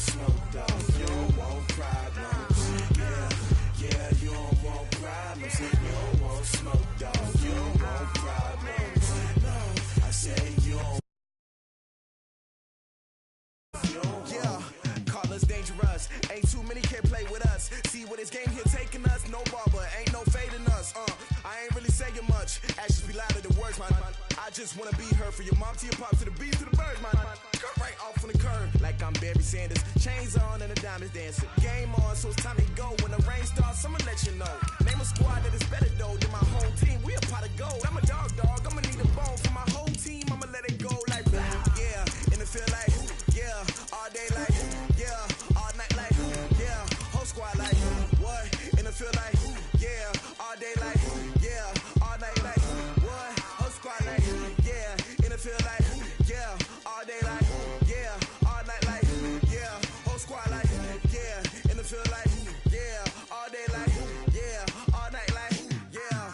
smoke, dog. You don't want problems. Yeah, you don't want problems. You don't want smoke, dog. You don't want problems. No, I say you don't. Call us dangerous. Ain't too many can play with us. See what this game here taking us. No barber, ain't no fading us. I ain't really saying much. Actions be louder than words, man. I just wanna be heard for your mom to your pop to the beat to the birds, man. Cut right off on the curb like I'm Barry Sanders. Chains on and the diamonds dancing. Game on, so it's time to go. When the rain starts, I'ma let you know. Name a squad that is better though than my whole team. We a pot of gold. I'm a dog. I'ma need a bone for my whole team. I'ma let it go like yeah. And it feel like yeah. All day like yeah. All night like yeah. Whole squad like what? And it feel like yeah. All day like yeah. All night like what? Whole squad like yeah. And it feel like yeah. All day like yeah. All night like yeah. Whole squad like yeah. And it feel like yeah. All day like yeah. All night like yeah.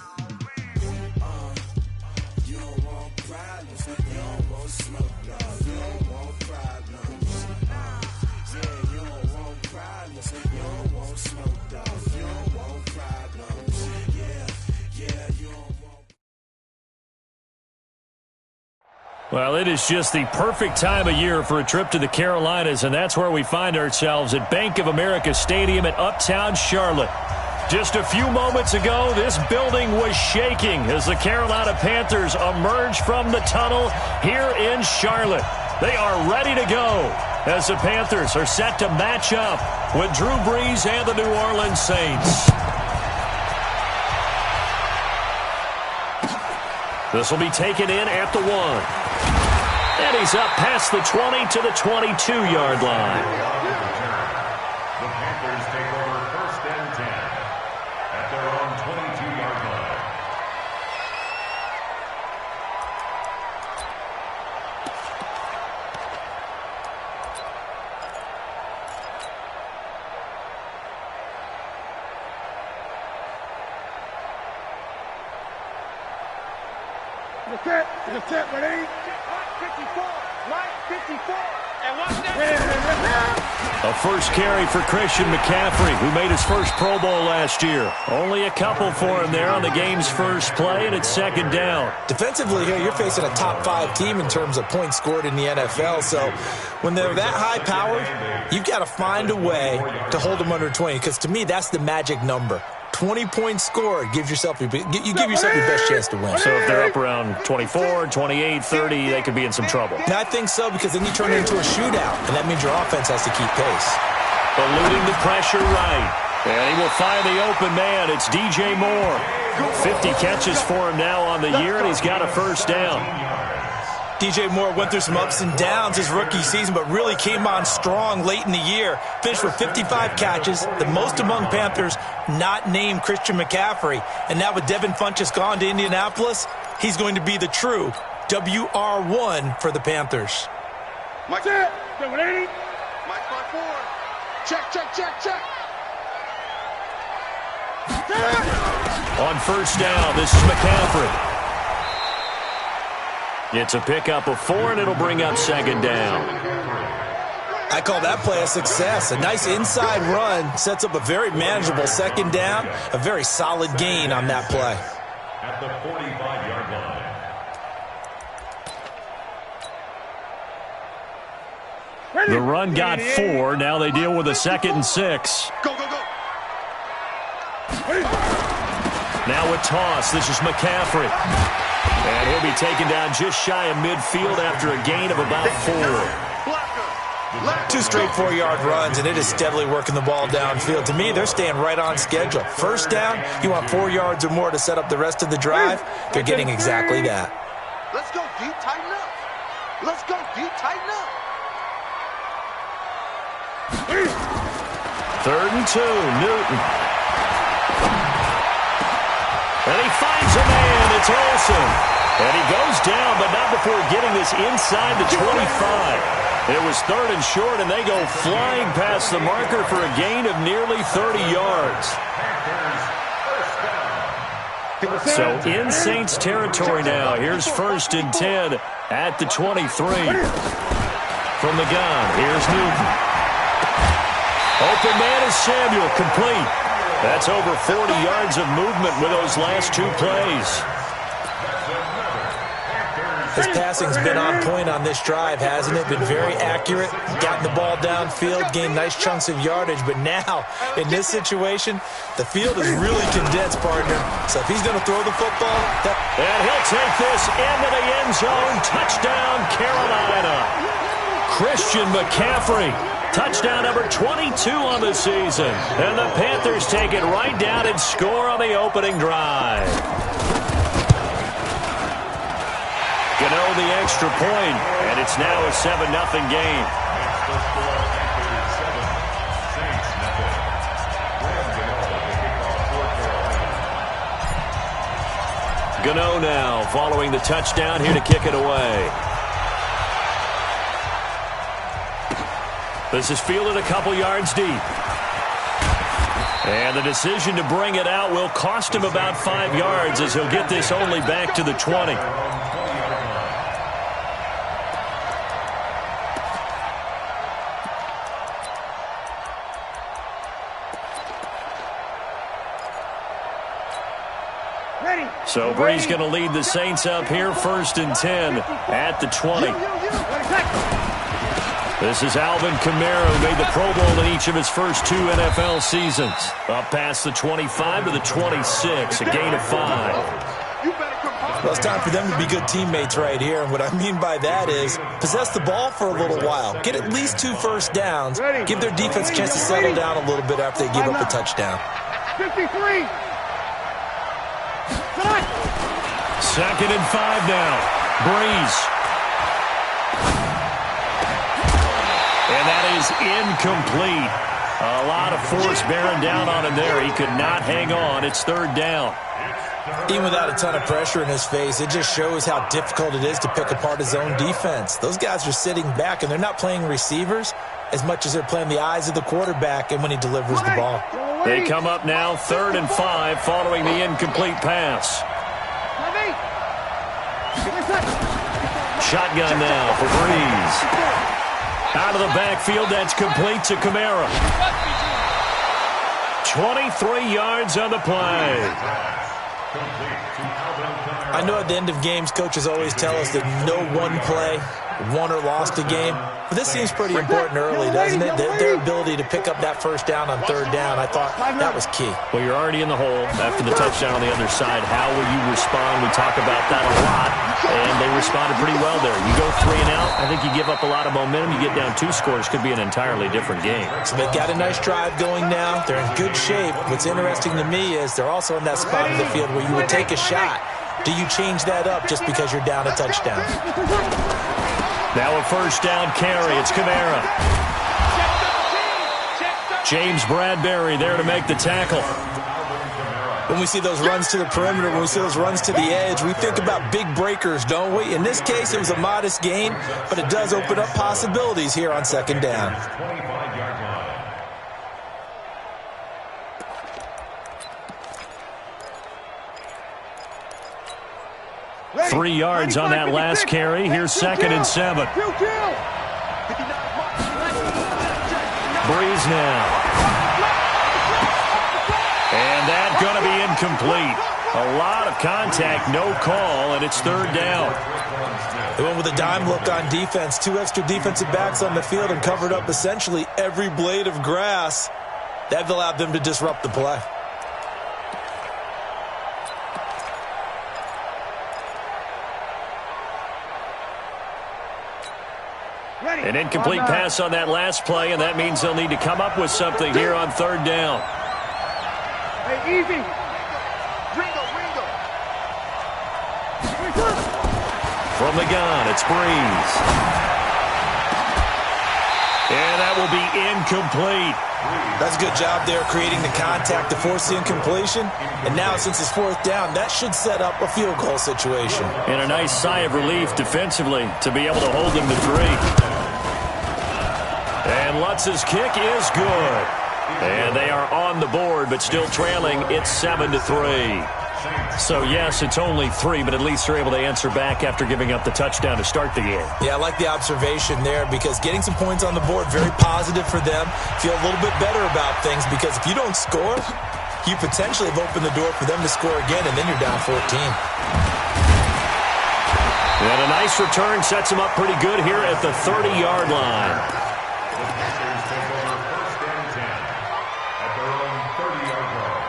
You don't want problems. You don't want smoke, no. You don't want problems. Yeah, you don't want problems. You don't want smoke, dog. You don't want problems. Yeah, you don't want. Well, it is just the perfect time of year for a trip to the Carolinas, and that's where we find ourselves at Bank of America Stadium in Uptown Charlotte. Just a few moments ago, this building was shaking as the Carolina Panthers emerged from the tunnel here in Charlotte. They are ready to go as the Panthers are set to match up with Drew Brees and the New Orleans Saints. This will be taken in at the 1. And he's up past the 20 to the 22-yard line. The Panthers take over 1st and 10 at their own 22-yard line. The set, ready? 54, Mike, 54, and watch that. A first carry for Christian McCaffrey, who made his first Pro Bowl last year. Only a couple for him there on the game's first play, and it's 2nd down. Defensively here, you're facing a top 5 team in terms of points scored in the NFL, so when they're that high-powered, you've got to find a way to hold them under 20, because to me, that's the magic number. 20 points scored, you give yourself your best chance to win. So if they're up around 24, 28, 30, they could be in some trouble. And I think so, because then you turn it into a shootout, and that means your offense has to keep pace. Eluding the pressure right. And he will find the open man. It's DJ Moore. 50 catches for him now on the year, and he's got a first down. DJ Moore went through some ups and downs his rookie season, but really came on strong late in the year. Finished with 55 catches, the most among Panthers not named Christian McCaffrey. And now with Devin Funchess gone to Indianapolis, he's going to be the true WR1 for the Panthers. Mike, 780. Mike, 5-4. Check. On first down, this is McCaffrey. It's a pickup of 4, and it'll bring up 2nd down. I call that play a success. A nice inside run sets up a very manageable 2nd down. A very solid gain on that play. At the 45-yard line. The run got 4. Now they deal with a 2nd and 6. Go. Now a toss. This is McCaffrey. And he'll be taken down just shy of midfield after a gain of about 4. 2 straight 4-yard runs, and it is steadily working the ball downfield. To me, they're staying right on schedule. First down, you want 4 yards or more to set up the rest of the drive. They're getting exactly that. Let's go deep, tighten up. 3rd and 2, Newton. And he finds a man. It's Olsen. And he goes down, but not before getting this inside the 25. It was 3rd and short, and they go flying past the marker for a gain of nearly 30 yards. So in Saints territory now. Here's 1st and 10 at the 23. From the gun, here's Newton. open man is Samuel, complete. That's over 40 yards of movement with those last two plays. His passing's been on point on this drive, hasn't it? Been very accurate, gotten the ball downfield, gained nice chunks of yardage. But now, in this situation, the field is really condensed, partner. So if he's going to throw the football... And he'll take this into the end zone. Touchdown, Carolina. Christian McCaffrey. Touchdown number 22 on the season. And the Panthers take it right down and score on the opening drive. Gano the extra point, and it's now a 7-0 game. Gano now following the touchdown here to kick it away. This is fielded a couple yards deep. And the decision to bring it out will cost him about 5 yards as he'll get this only back to the 20. So Bree's going to lead the Saints up here, 1st and 10 at the 20. This is Alvin Kamara, who made the Pro Bowl in each of his first 2 NFL seasons. Up past the 25 to the 26, a gain of 5. Well, it's time for them to be good teammates right here. And what I mean by that is possess the ball for a little while. Get at least 2 first downs. Give their defense a chance to settle down a little bit after they give up a touchdown. 53. 2nd and 5 now. Breeze. And that is incomplete. A lot of force bearing down on him there. He could not hang on. It's 3rd down. Even without a ton of pressure in his face, it just shows how difficult it is to pick apart his own defense. Those guys are sitting back, and they're not playing receivers as much as they're playing the eyes of the quarterback and when he delivers the ball. They come up now 3rd and 5 following the incomplete pass. Shotgun now for Breeze. Out of the backfield, that's complete to Kamara. 23 yards on the play. I know at the end of games, coaches always tell us that no one play won or lost a game. But this seems pretty important early, doesn't it? Their ability to pick up that first down on 3rd down, I thought that was key. Well, you're already in the hole after the touchdown on the other side. How will you respond? We talk about that a lot, and they responded pretty well there. You go 3 and out, I think you give up a lot of momentum. You get down 2 scores, could be an entirely different game. So they've got a nice drive going now. They're in good shape. What's interesting to me is they're also in that spot in the field where you would take a shot. Do you change that up just because you're down a touchdown? Now a 1st down carry. It's Kamara. James Bradbury there to make the tackle. When we see those runs to the perimeter, when we see those runs to the edge, we think about big breakers, don't we? In this case, it was a modest gain, but it does open up possibilities here on 2nd down. 3 yards on that last carry. Here's 2nd and 7. Breeze now. And that's going to be incomplete. A lot of contact, no call, and it's 3rd down. They went with a dime look on defense. 2 extra defensive backs on the field and covered up essentially every blade of grass. That allowed them to disrupt the play. An incomplete pass on that last play, and that means they'll need to come up with something here on 3rd down. Hey, easy. From the gun, it's Breeze. And that will be incomplete. That's a good job there creating the contact to force the incompletion. And now, since it's 4th down, that should set up a field goal situation. And a nice sigh of relief defensively to be able to hold them to 3. And Lutz's kick is good. And they are on the board, but still trailing. It's 7-3. So, yes, it's only 3, but at least they're able to answer back after giving up the touchdown to start the game. Yeah, I like the observation there because getting some points on the board, very positive for them. Feel a little bit better about things because if you don't score, you potentially have opened the door for them to score again, and then you're down 14. And a nice return sets them up pretty good here at the 30-yard line. The Panthers take over first and 10 at their own 30-yard line.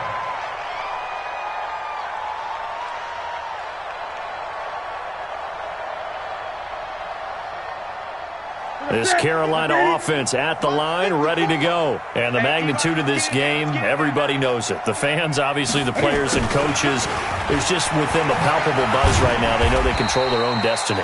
This Carolina offense at the line, ready to go. And the magnitude of this game, everybody knows it. The fans, obviously the players and coaches. There's just with them a palpable buzz right now. They know they control their own destiny.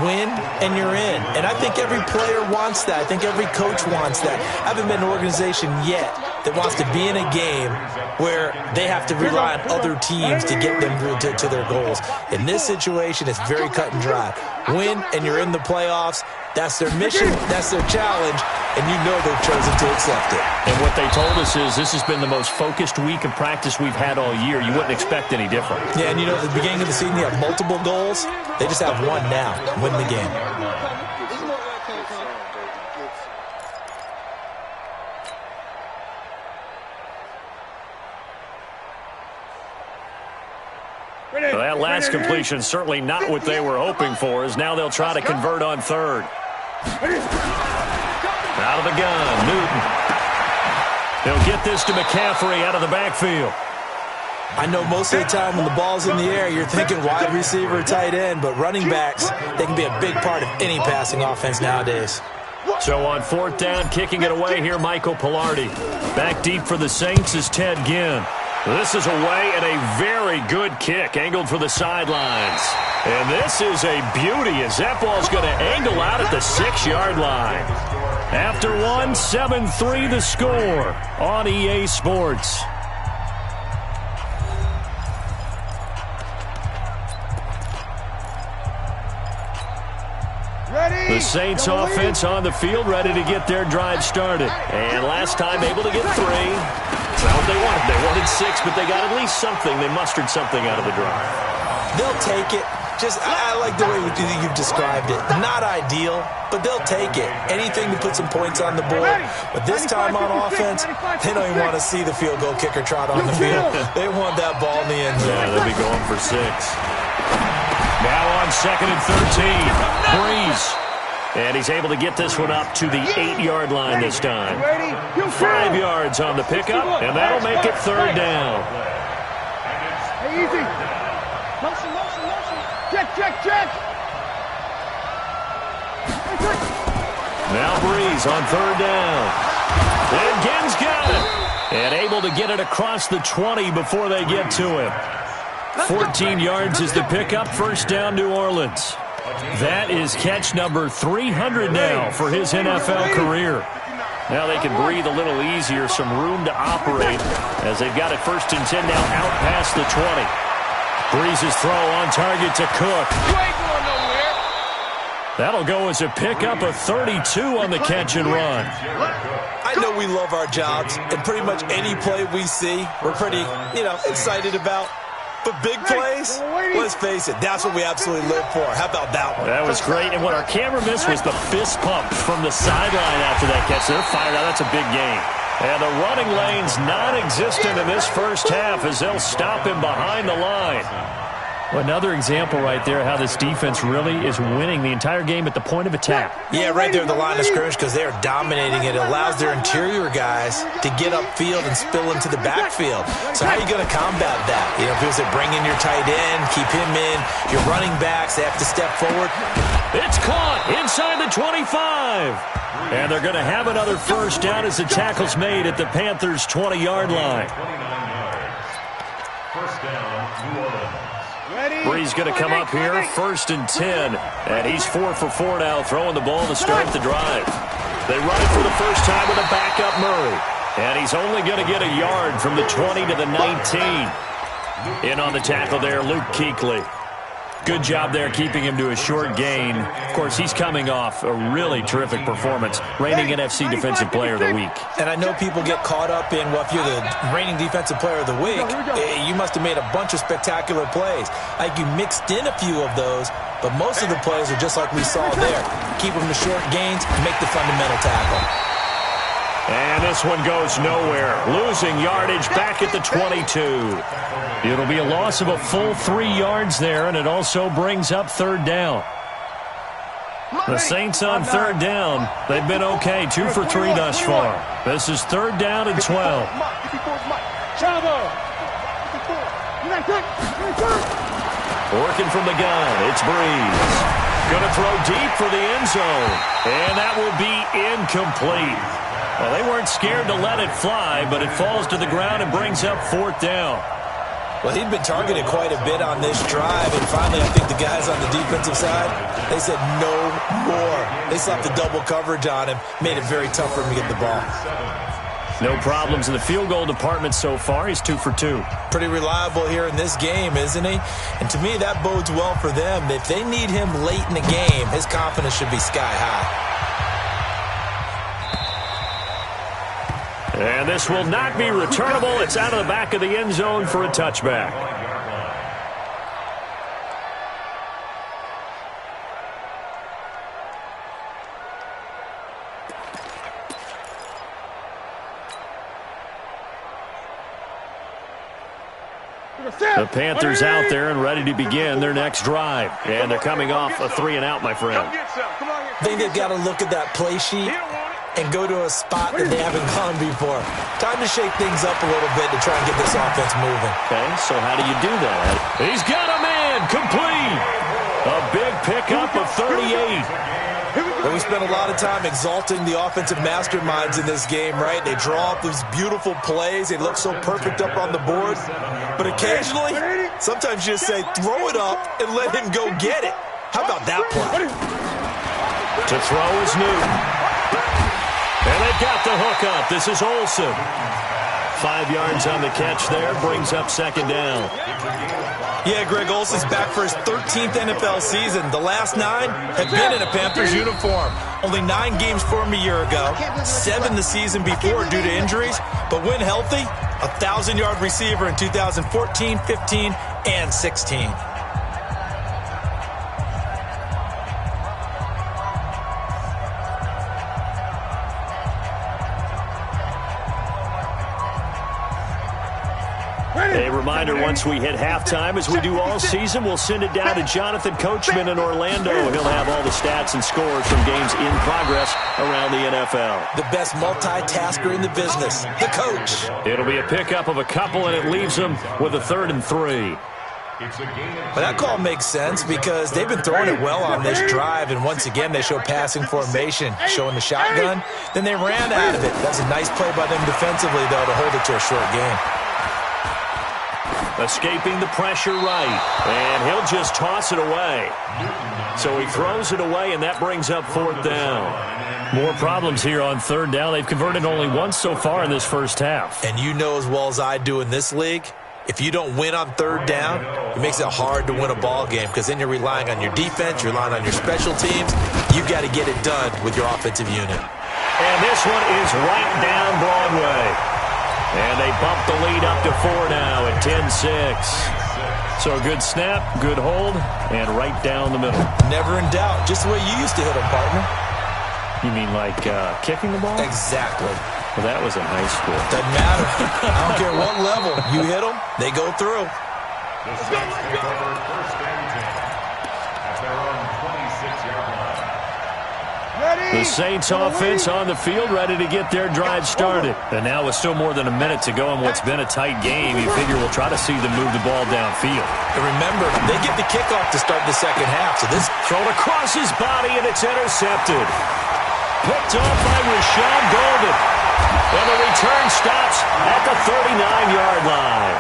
Win, and you're in. And I think every player wants that. I think every coach wants that. I haven't been an organization yet that wants to be in a game where they have to rely on other teams to get them to their goals. In this situation, it's very cut and dry. Win, and you're in the playoffs. That's their mission, that's their challenge, and you know they've chosen to accept it. And what they told us is this has been the most focused week of practice we've had all year. You wouldn't expect any different. Yeah, and you know, at the beginning of the season, you have multiple goals. They just have one now, win the game. Well, that last completion certainly not what they were hoping for, as now they'll try to convert on third. Out of the gun, Newton. They'll get this to McCaffrey out of the backfield. I know most of the time when the ball's in the air, you're thinking wide receiver, tight end, but running backs, they can be a big part of any passing offense nowadays. So on fourth down, kicking it away here, Michael Pilardi. Back deep for the Saints is Ted Ginn. This is away and a very good kick, angled for the sidelines. And this is a beauty as that ball's going to angle out at the 6-yard line. After one, 7-3 the score on EA Sports. The Saints offense on the field, ready to get their drive started. And last time able to get 3. That's not what they wanted. They wanted 6, but they got at least something. They mustered something out of the drive. They'll take it. I like the way you've described it. Not ideal, but they'll take it. Anything to put some points on the board. But this time on offense, they don't even want to see the field goal kicker trot on the field. They want that ball in the end zone. Yeah, they'll be going for 6. Now on 2nd and 13, Breeze. And he's able to get this one up to the 8-yard line this time. 5 yards on the pickup, and that'll make it 3rd down. Hey, easy. Motion. Check. Now Breeze on 3rd down. And Ginn's got it. And able to get it across the 20 before they get to him. 14 yards is the pickup. 1st down, New Orleans. That is catch number 300 now for his NFL career. Now they can breathe a little easier, some room to operate as they've got it 1st and 10 now out past the 20. Breeze's throw on target to Cook. You ain't going nowhere. That'll go as a pickup of 32 on the catch and run. I know we love our jobs, and pretty much any play we see, we're pretty, excited about. But big plays, let's face it, that's what we absolutely live for. How about that one? That was great, and what our camera missed was the fist pump from the sideline after that catch. They're fired out. That's a big game. And the running lane's non-existent in this first half as they'll stop him behind the line. Well, another example right there how this defense really is winning the entire game at the point of attack. Yeah, right there at the line of scrimmage because they are dominating it. It allows their interior guys to get upfield and spill into the backfield. So how are you going to combat that? People say bring in your tight end, keep him in. Your running backs, they have to step forward. It's caught inside the 25. And they're going to have another 1st down as the tackle's made at the Panthers' 20-yard line. 1st down, New Orleans. Breeze going to come up here, 1st and 10. And he's 4 for 4 now, throwing the ball to start the drive. They run it for the first time with a backup Murray. And he's only going to get a yard from the 20 to the 19. In on the tackle there, Luke Kuechly. Good job there keeping him to a short gain. Of course, he's coming off a really terrific performance, reigning NFC Defensive Player of the Week. And I know people get caught up in, well, if you're the reigning Defensive Player of the Week, you must have made a bunch of spectacular plays. Like you mixed in a few of those, but most of the plays are just like we saw there. Keep them to short gains and make the fundamental tackle. And this one goes nowhere. Losing yardage back at the 22. It'll be a loss of a full 3 yards there, and it also brings up third down. The Saints on third down. They've been okay, 2 for 3 thus far. This is third down and 12. Working from the gun, it's Breeze. Going to throw deep for the end zone. And that will be incomplete. Well, they weren't scared to let it fly, but it falls to the ground and brings up fourth down. Well, he'd been targeted quite a bit on this drive, and finally I think the guys on the defensive side, they said no more. They slapped the double coverage on him, made it very tough for him to get the ball. No problems in the field goal department so far. He's 2 for 2. Pretty reliable here in this game, isn't he? And to me, that bodes well for them. If they need him late in the game, his confidence should be sky high. And this will not be returnable. It's out of the back of the end zone for a touchback. The Panthers out there and ready to begin their next drive. And thee coming off a 3-and-out, my friend. I think they've got to look at that play sheet and go to a spot that they haven't gone before. Time to shake things up a little bit to try and get this offense moving. Okay, so how do you do that? He's got a man, complete. A big pickup of 38. Well, we spent a lot of time exalting the offensive masterminds in this game, right? They draw up these beautiful plays. They look so perfect up on the board. But occasionally, sometimes you just say, throw it up and let him go get it. How about that play? To throw is Newton. And they've got the hook up. This is Olsen. 5 yards on the catch there. Brings up second down. Yeah, Greg Olsen's back for his 13th NFL season. The last 9 have been in a Panthers uniform. Only 9 games for him a year ago. 7 the season before due to injuries. But when healthy, a 1,000-yard receiver in 2014, 15, and 16. A reminder, once we hit halftime, as we do all season, we'll send it down to Jonathan Coachman in Orlando. He'll have all the stats and scores from games in progress around the NFL. The best multitasker in the business, the coach. It'll be a pickup of a couple, and it leaves them with a 3rd and 3. But that call makes sense because they've been throwing it well on this drive, and once again they show passing formation, showing the shotgun. Then they ran out of it. That's a nice play by them defensively, though, to hold it to a short game. Escaping the pressure right, and he'll just toss it away. So he throws it away, and that brings up fourth down. More problems here on third down. They've converted only once so far in this first half. And you know as well as I do in this league, if you don't win on third down, it makes it hard to win a ball game because then you're relying on your defense, you're relying on your special teams. You've got to get it done with your offensive unit. And this one is right down Broadway. And they bump the lead up to 4 now at 10-6. So a good snap, good hold, and right down the middle. Never in doubt. Just the way you used to hit them, partner. You mean like kicking the ball? Exactly. Well, that was in high school. Doesn't matter. I don't care what level. You hit them, they go through. The Saints take over first and 10 at their own 26-yard line. The Saints offense on the field, ready to get their drive started. And now with still more than a minute to go in what's been a tight game, you figure we'll try to see them move the ball downfield. And remember, they get the kickoff to start the second half. So this thrown across his body, and it's intercepted. Picked off by Rashawn Golden. And the return stops at the 39-yard line.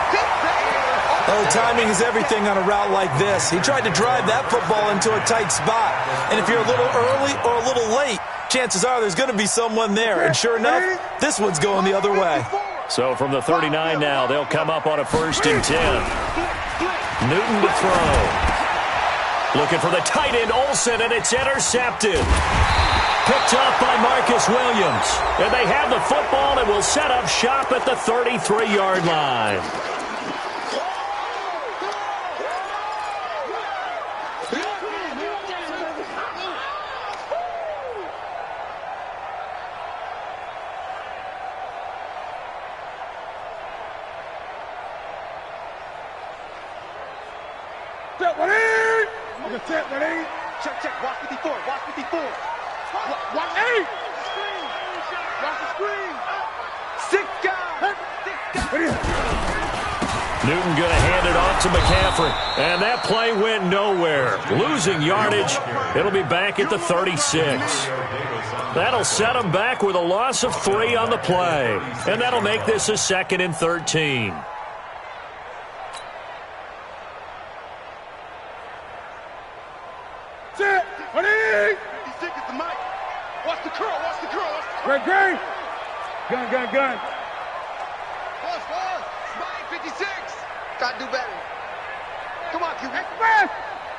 Oh, timing is everything on a route like this. He tried to drive that football into a tight spot. And if you're a little early or a little late, chances are there's going to be someone there. And sure enough, this one's going the other way. So from the 39 now, they'll come up on a 1st and 10. Newton to throw. Looking for the tight end, Olsen, and it's intercepted. Picked up by Marcus Williams. And they have the football and will set up shop at the 33-yard line. Check. Watch 54. Watch 54. Watch 8. Watch the screen. 6 guys. 6 guys. Newton going to hand it off to McCaffrey. And that play went nowhere. Losing yardage. It'll be back at the 36. That'll set them back with a loss of 3 on the play. And that'll make this a 2nd and 13. Gun. Boss. Spine 56. Gotta do better. Come on, Q. Express.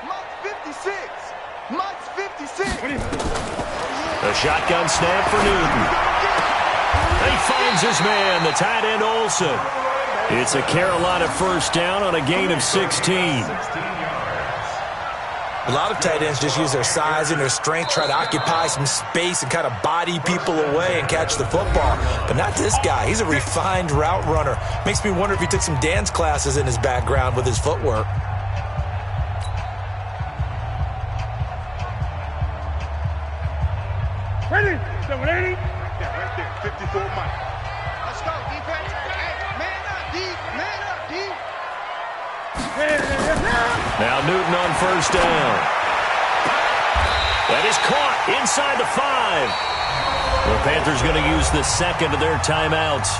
Mutt's 56. Mutt's 56. A shotgun snap for Newton. He finds his man, the tight end Olsen. It's a Carolina first down on a gain of 16. A lot of tight ends just use their size and their strength, try to occupy some space and kind of body people away and catch the football. But not this guy. He's a refined route runner. Makes me wonder if he took some dance classes in his background with his footwork. Ready? 780. Yeah, right there. 54 Mike. Let's go, defense. Hey, man up, D. Man up, D. Now Newton on first down. That is caught inside the 5. The Panthers going to use the second of their timeouts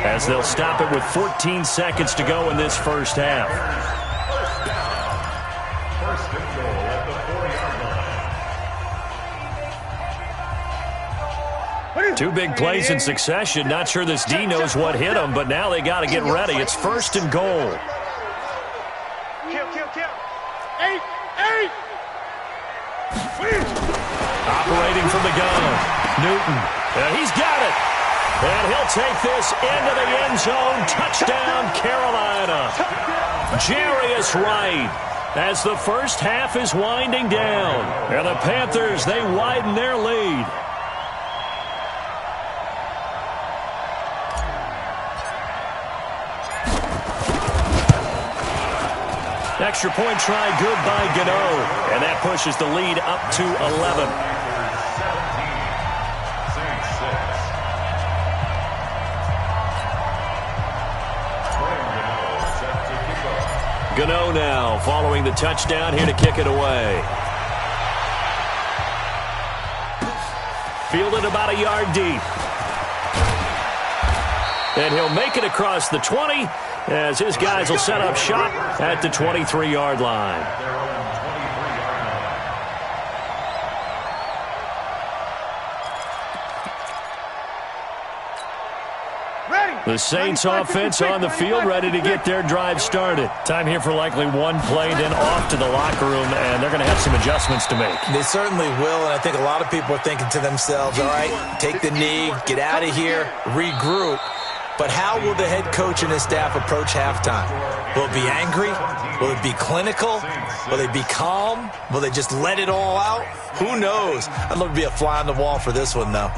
as they'll stop it with 14 seconds to go in this first half. First and goal at the 4-yard line. 2 big plays in succession. Not sure this D knows what hit him, but now they got to get ready. It's first and goal. Kill. 8. Operating from the gun, Newton. He's got it. And he'll take this into the end zone. Touchdown, Carolina. Jarius Wright as the first half is winding down. And the Panthers, they widen their lead. Extra point try good by Gano. And that pushes the lead up to 11. 17, Gano now following the touchdown here to kick it away. Fielded about a yard deep. And he'll make it across the 20 as his guys will set up shop at the 23-yard line. The Saints offense on the field, ready to get their drive started. Time here for likely one play, then off to the locker room, and they're going to have some adjustments to make. They certainly will, and I think a lot of people are thinking to themselves, all right, take the knee, get out of here, regroup. But how will the head coach and his staff approach halftime? Will it be angry? Will it be clinical? Will they be calm? Will they just let it all out? Who knows? I'd love to be a fly on the wall for this one, though.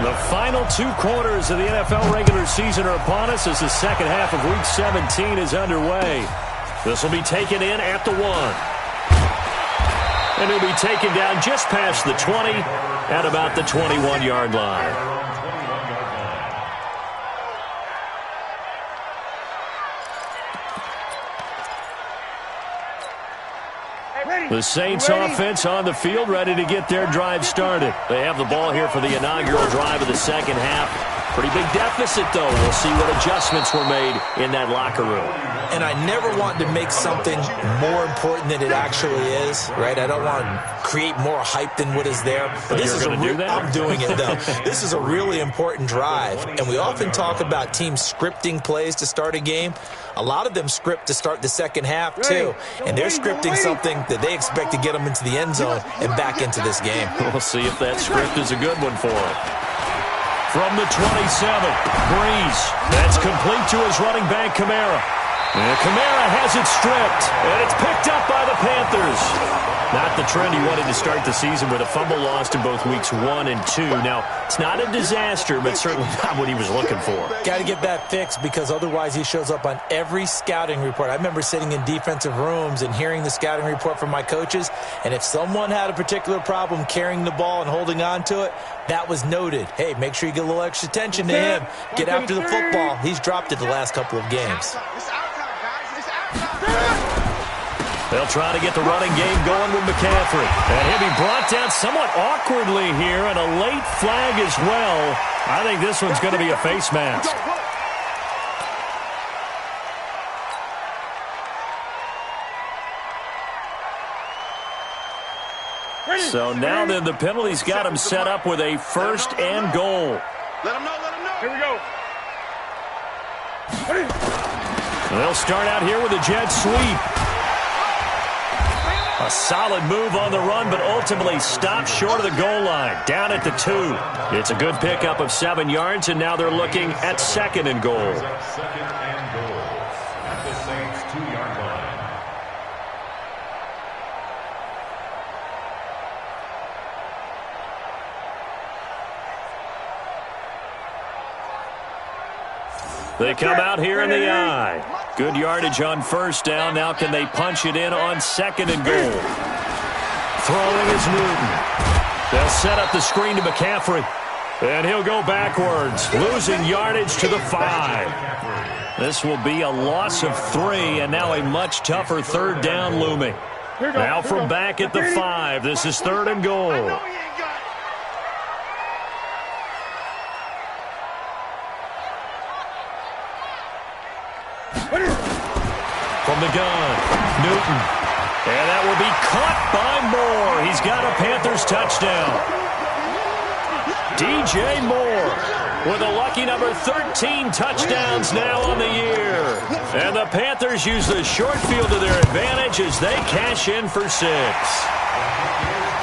The final 2 quarters of the NFL regular season are upon us as the second half of Week 17 is underway. This will be taken in at the 1. And he'll be taken down just past the 20 at about the 21-yard line. The Saints offense on the field, ready to get their drive started. They have the ball here for the inaugural drive of the second half. Pretty big deficit, though. We'll see what adjustments were made in that locker room. And I never want to make something more important than it actually is, right? I don't want to create more hype than what is there. But this is I'm doing it, though. This is a really important drive. And we often talk about teams scripting plays to start a game. A lot of them script to start the second half, too. And they're scripting something that they expect to get them into the end zone and back into this game. We'll see if that script is a good one for them. From the 27, Breeze. That's complete to his running back, Kamara. And Kamara has it stripped, and it's picked up by the Panthers. Not the trend he wanted to start the season with a fumble lost in both weeks 1 and 2. Now, it's not a disaster, but certainly not what he was looking for. Got to get that fixed because otherwise he shows up on every scouting report. I remember sitting in defensive rooms and hearing the scouting report from my coaches, and if someone had a particular problem carrying the ball and holding on to it, that was noted. Hey, make sure you get a little extra attention to him. Get after the football. He's dropped it the last couple of games. They'll try to get the running game going with McCaffrey. And he'll be brought down somewhat awkwardly here, and a late flag as well. I think this one's going to be a face mask. So now then the penalty's got him set up with a 1st and goal. Let him know, let him know. Here we go. They'll start out here with a jet sweep. A solid move on the run, but ultimately stopped short of the goal line, down at the 2. It's a good pickup of 7 yards, and now they're looking at 2nd and goal. 2nd and goal at the Saints' 2-yard line. They come out here in the eye. Good yardage on 1st down. Now can they punch it in on 2nd and goal? Throwing is Newton. They'll set up the screen to McCaffrey. And he'll go backwards, losing yardage to the 5. This will be a loss of 3, and now a much tougher 3rd down looming. Now from back at the 5, this is 3rd and goal. From the gun, Newton. And that will be caught by Moore. He's got a Panthers touchdown. DJ Moore with a lucky number 13 touchdowns now on the year. And the Panthers use the short field to their advantage as they cash in for 6.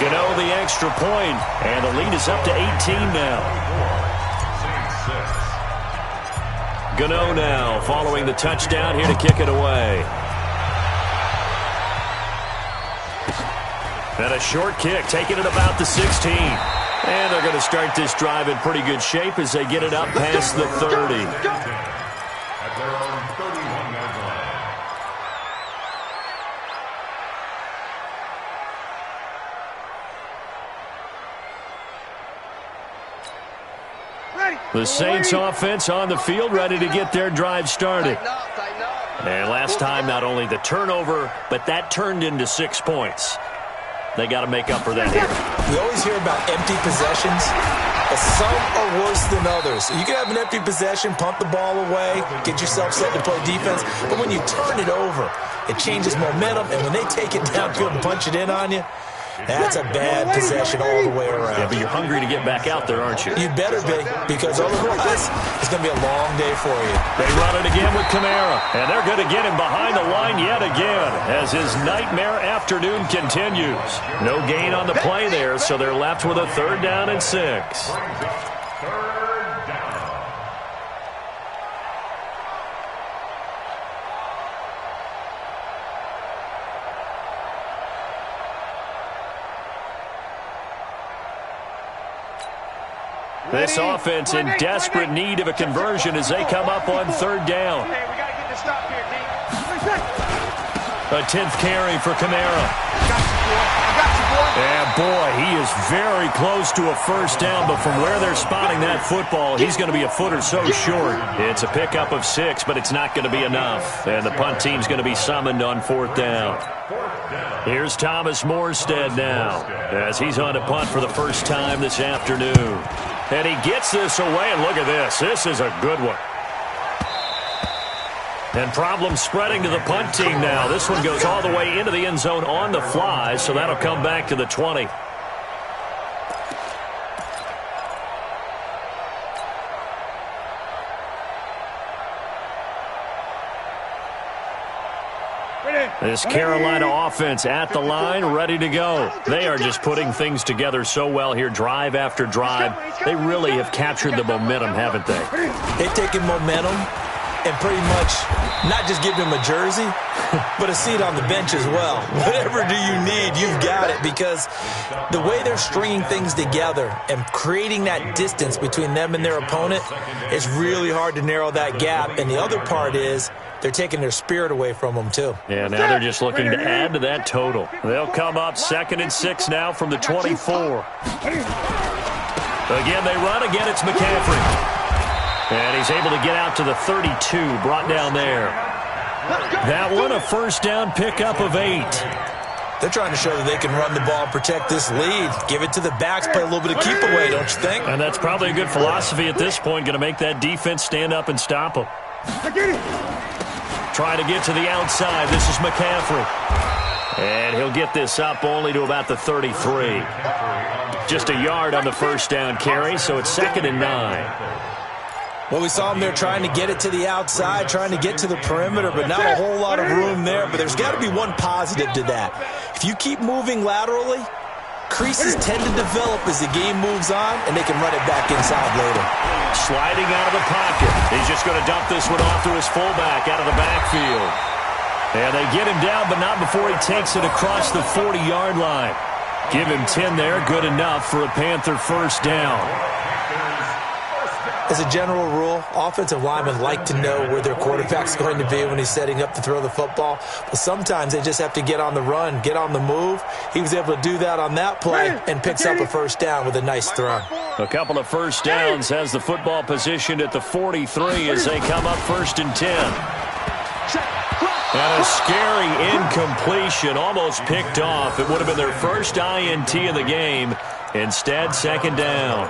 Gano the extra point, and the lead is up to 18 now. Gano now following the touchdown here to kick it away. And a short kick, taking it about the 16. And they're going to start this drive in pretty good shape as they get it up past the 30. At their own 31-yard Ready. The Saints offense on the field, ready to get their drive started. And last time, not only the turnover, but that turned into 6 points. They got to make up for that here. We always hear about empty possessions, but some are worse than others. So you can have an empty possession, punt the ball away, get yourself set to play defense, but when you turn it over, it changes momentum, and when they take it downfield and punch it in on you, that's a bad possession all the way around. Yeah, but you're hungry to get back out there, aren't you? You better be, because otherwise it's going to be a long day for you. They run it again with Kamara, and they're going to get him behind the line yet again as his nightmare afternoon continues. No gain on the play there, so they're left with a 3rd down and 6. This offense in desperate need of a conversion as they come up on 3rd down. Hey, we got to get this stop here, D. A 10th carry for Kamara. I got you, boy. And, boy, he is very close to a 1st down, but from where they're spotting that football, he's going to be a foot or so short. It's a pickup of 6, but it's not going to be enough. And the punt team's going to be summoned on 4th down. Here's Thomas Morstead now as he's on to punt for the first time this afternoon. And he gets this away, and look at this. This is a good one. And problems spreading to the punt team now. This one goes all the way into the end zone on the fly, so that'll come back to the 20. This Carolina offense at the line, ready to go. They are just putting things together so well here, drive after drive. They really have captured the momentum, haven't they? They've taken momentum and pretty much not just give him a jersey, but a seat on the bench as well. Whatever do you need, you've got it, because the way they're stringing things together and creating that distance between them and their opponent is really hard to narrow that gap. And the other part is they're taking their spirit away from them, too. Yeah, now they're just looking to add to that total. They'll come up 2nd and 6 now from the 24. Again, they run. Again, it's McCaffrey. And he's able to get out to the 32, brought down there. That one, a first down pickup of 8. They're trying to show that they can run the ball and protect this lead. Give it to the backs, play a little bit of keep away, don't you think? And that's probably a good philosophy at this point, going to make that defense stand up and stop them. Trying to get to the outside. This is McCaffrey. And he'll get this up only to about the 33. Just a yard on the first down carry, so it's 2nd and 9. Well, we saw him there trying to get it to the outside, trying to get to the perimeter, but not a whole lot of room there. But there's got to be one positive to that. If you keep moving laterally, creases tend to develop as the game moves on, and they can run it back inside later. Sliding out of the pocket. He's just going to dump this one off to his fullback out of the backfield. And they get him down, but not before he takes it across the 40-yard line. Give him 10 there, good enough for a Panther first down. As a general rule, offensive linemen like to know where their quarterback's going to be when he's setting up to throw the football. But sometimes they just have to get on the run, get on the move. He was able to do that on that play and picks up a first down with a nice throw. A couple of first downs, has the football positioned at the 43 as they come up 1st and 10. And a scary incompletion, almost picked off. It would have been their first INT of the game. Instead, 2nd down.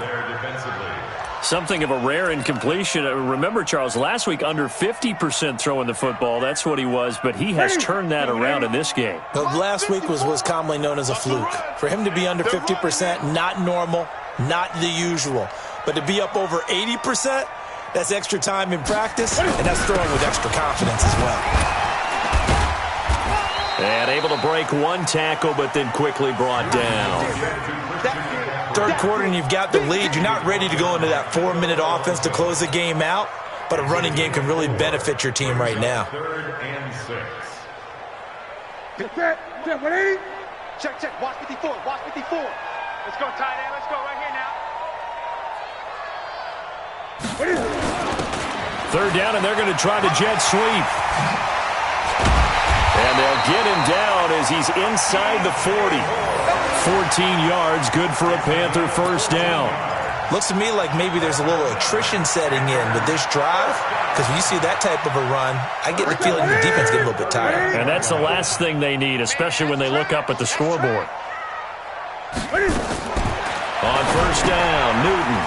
Something of a rare incompletion. Remember, Charles, last week under 50% throwing the football. That's what he was, but he has turned that around in this game. Last week was commonly known as a fluke. For him to be under 50%, not normal, not the usual. But to be up over 80%, that's extra time in practice, and that's throwing with extra confidence as well. And able to break one tackle, but then quickly brought down. Third quarter and you've got the lead. You're not ready to go into that 4-minute offense to close the game out, but a running game can really benefit your team right now. 3rd and 6. Check, check. Watch 54. Watch 54. Let's go, tight end. Let's go right here now. 3rd down, and they're going to try to jet sweep. And they'll get him down as he's inside the 40. 14 yards, good for a Panther first down. Looks to me like maybe there's a little attrition setting in with this drive, because when you see that type of a run, I get the feeling the defense get a little bit tired. And that's the last thing they need, especially when they look up at the scoreboard. On first down, Newton.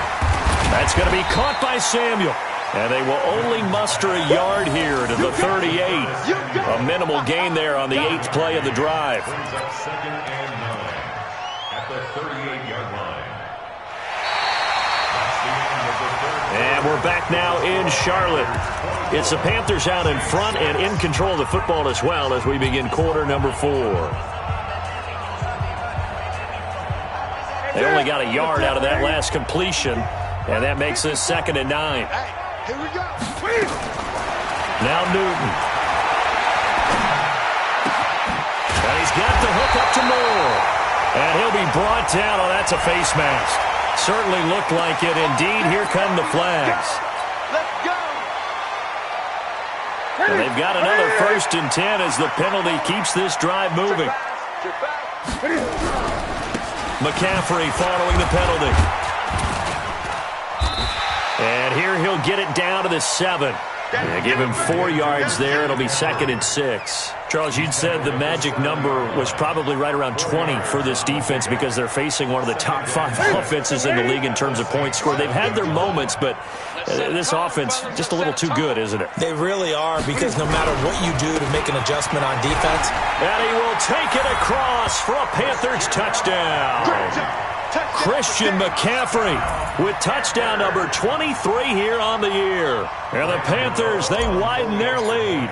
That's going to be caught by Samuel. And they will only muster a yard here to the 38. A minimal gain there on the 8th play of the drive. Brings up 2nd and 9 at the 38-yard line. That's the end of the 3rd. And we're back now in Charlotte. It's the Panthers out in front and in control of the football as well as we begin quarter number 4. They only got a yard out of that last completion, and that makes this 2nd and 9. Here we go. Now Newton. And he's got the hook up to Moore. And he'll be brought down. Oh, that's a face mask. Certainly looked like it. Indeed, here come the flags. Let's go. And they've got another 1st and 10 as the penalty keeps this drive moving. McCaffrey following the penalty. And here he'll get it down to the 7. They give him 4 yards there. It'll be 2nd and 6. Charles, you'd said the magic number was probably right around 20 for this defense because they're facing one of the top 5 offenses in the league in terms of points scored. They've had their moments, but this offense just a little too good, isn't it? They really are, because no matter what you do to make an adjustment on defense. And he will take it across for a Panthers touchdown. Christian McCaffrey with touchdown number 23 here on the year. And the Panthers, they widen their lead.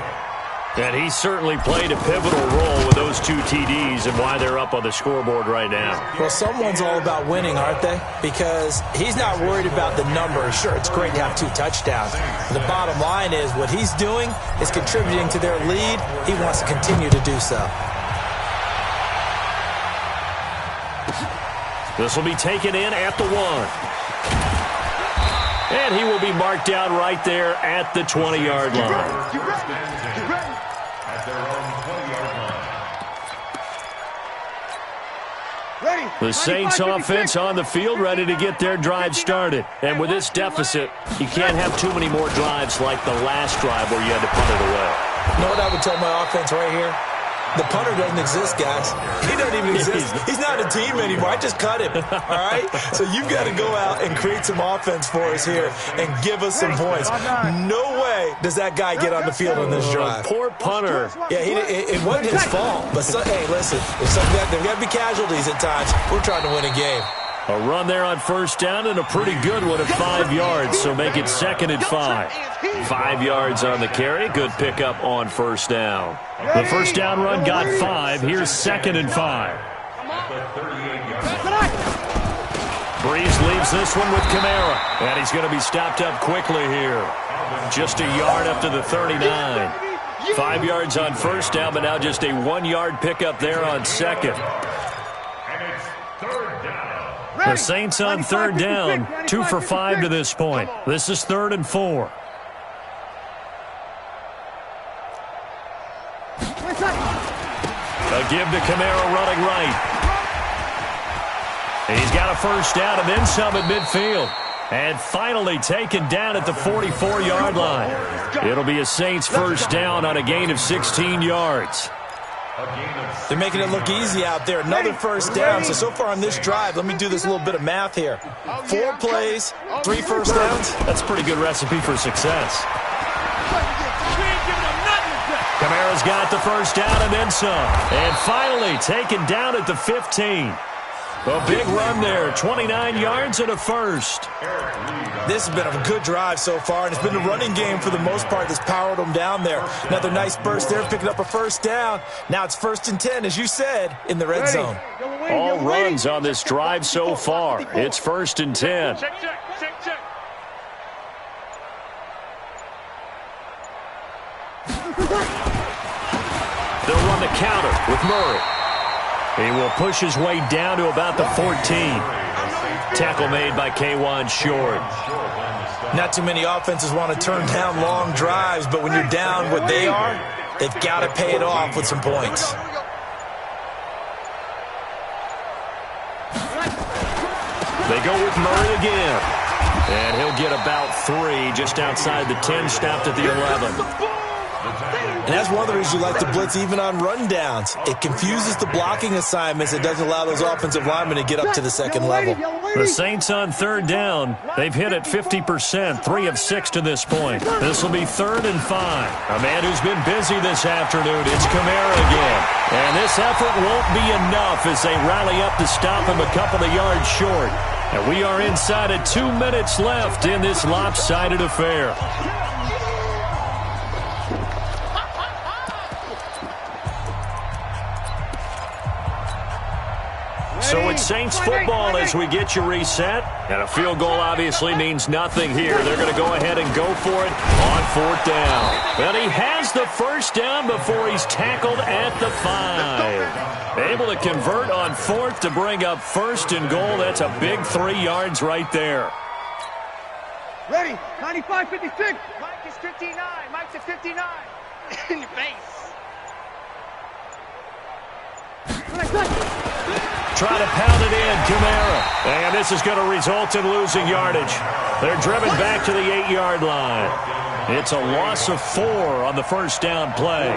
And he certainly played a pivotal role with those 2 TDs and why they're up on the scoreboard right now. Well, someone's all about winning, aren't they? Because he's not worried about the number. Sure, it's great to have 2 touchdowns. But the bottom line is what he's doing is contributing to their lead. He wants to continue to do so. This will be taken in at the 1. And he will be marked down right there at the 20-yard line. The Saints offense on the field ready to get their drive started. And with this deficit, you can't have too many more drives like the last drive where you had to punt it away. You know what I would tell my offense right here? The punter doesn't exist, guys. He doesn't even exist. He's not a team anymore. I just cut him, all right? So you've got to go out and create some offense for us here and give us some points. No way does that guy get on the field on this drive. Poor punter. Yeah, it wasn't his fault. But, hey, listen, there's got to be casualties at times. We're trying to win a game. A run there on first down and a pretty good one at 5 yards, so make it 2nd and 5. 5 yards on the carry. Good pickup on first down. The first down run got 5. Here's 2nd and 5. Breeze leaves this one with Kamara, and he's going to be stopped up quickly here. Just a yard up to the 39. 5 yards on first down, but now just a 1-yard pickup there on second. The Saints on third down, 2 for 5 to this point. This is 3rd and 4. A give to Kamara running right. He's got a first down and then some at midfield. And finally taken down at the 44-yard line. It'll be a Saints first down on a gain of 16 yards. They're making it look easy out there. Another first down. So far on this drive, let me do this little bit of math here. 4 plays, 3 first downs. That's a pretty good recipe for success. Kamara's got the first down and then some. And finally taken down at the 15. A big run there, 29 yards and a first. This has been a good drive so far, and it's been the running game for the most part that's powered them down there. Another nice burst there, picking up a first down. Now it's 1st and 10, as you said, in the red zone. All runs on this drive so far. It's 1st and 10. They'll run the counter with Murray. He will push his way down to about the 14. Tackle made by K'Wan Short. Not too many offenses want to turn down long drives, but when you're down what they are, they've got to pay it off with some points. They go with Murray again. And he'll get about 3 just outside the 10, stopped at the 11. And that's one of the reasons you like to blitz even on rundowns. It confuses the blocking assignments. It doesn't allow those offensive linemen to get up to the second level. The Saints on third down. They've hit it 50%, 3 of 6 to this point. This will be 3rd and 5. A man who's been busy this afternoon. It's Kamara again. And this effort won't be enough as they rally up to stop him a couple of yards short. And we are inside of 2 minutes left in this lopsided affair. So it's Saints football as we get you reset. And a field goal obviously means nothing here. They're going to go ahead and go for it on 4th down. And he has the first down before he's tackled at the 5. Able to convert on 4th to bring up 1st and goal. That's a big 3 yards right there. Ready, 95-56. Mike is 59. Mike's at 59. In your face. Try to pound it in, Kamara. And this is going to result in losing yardage. They're driven back to the 8-yard line. It's a loss of 4 on the first down play.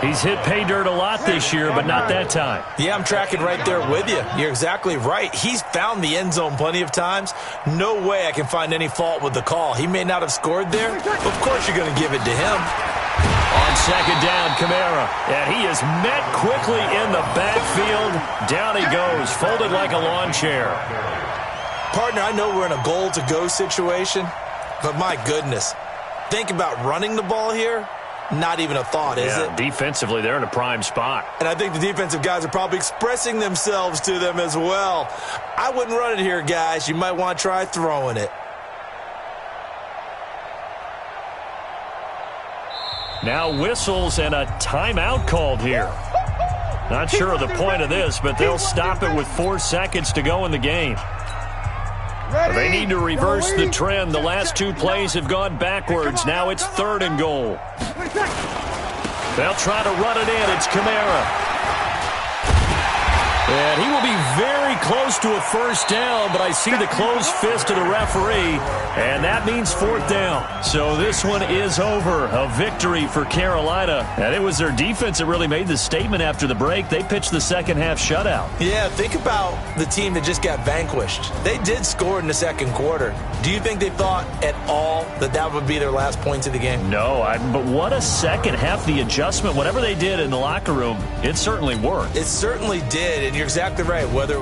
He's hit pay dirt a lot this year, but not that time. Yeah, I'm tracking right there with you. You're exactly right. He's found the end zone plenty of times. No way I can find any fault with the call. He may not have scored there, but of course you're going to give it to him. On second down, Kamara. And he is met quickly in the backfield. Down he goes, folded like a lawn chair. Partner, I know we're in a goal-to-go situation, but my goodness, think about running the ball here. Not even a thought, is it? Defensively, they're in a prime spot. And I think the defensive guys are probably expressing themselves to them as well. I wouldn't run it here, guys. You might want to try throwing it. Now whistles and a timeout called here. Not sure of the point of this, but they'll stop it with 4 seconds to go in the game. They need to reverse the trend. The last 2 plays have gone backwards. Now it's 3rd and goal. They'll try to run it in. It's Kamara. And he will be very close to a first down, but I see the closed fist of the referee, and that means 4th down. So this one is over. A victory for Carolina. And it was their defense that really made the statement after the break. They pitched the second half shutout. Yeah, think about the team that just got vanquished. They did score in the second quarter. Do you think they thought at all that that would be their last points of the game? No, but what a second half. The adjustment, whatever they did in the locker room, it certainly worked. It certainly did, and you're exactly right. Whether it was